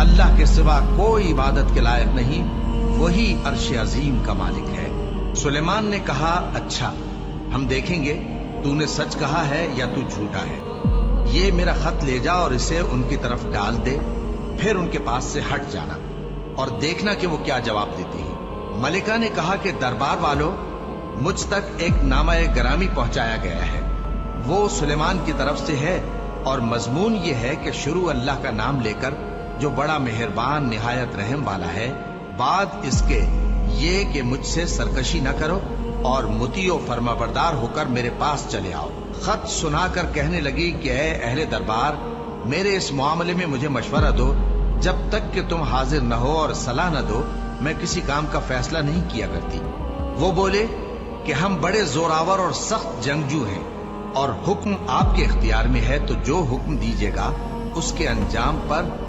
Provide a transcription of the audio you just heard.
अल्लाह के सिवा कोई इबादत के लायक नहीं, वही अर्श अजीम का मालिक है। सुलेमान ने कहा, अच्छा हम देखेंगे तूने सच कहा है या तू झूठा है। ये मेरा खत ले जा और इसे उनकी तरफ डाल दे, फिर उनके पास से हट जाना और देखना कि वो क्या जवाब देती है। मलिका ने कहा कि दरबार वालों, मुझ तक एक नामा गरामी पहुंचाया गया है। वो सुलेमान की तरफ से है और मजमून ये है कि शुरू अल्लाह का नाम लेकर, जो बड़ा मेहरबान निहायत रहम वाला है, बाद इसके ये कि मुझसे सरकशी न करो और मुतीओ फरमाबरदार होकर मेरे पास चले आओ। खत सुनाकर कहने लगी कि ऐ अहले दरबार, मेरे इस मामले में मुझे मशवरा दो। जब तक कि तुम हाजिर न हो और सलाह न दो, मैं किसी काम का फैसला नहीं किया करती। वो बोले कि हम बड़े जोरावर और सख्त जंगजू हैं और हुक्म आपके इख्तियार में है, तो जो हुक्म दीजिएगा उसके अंजाम पर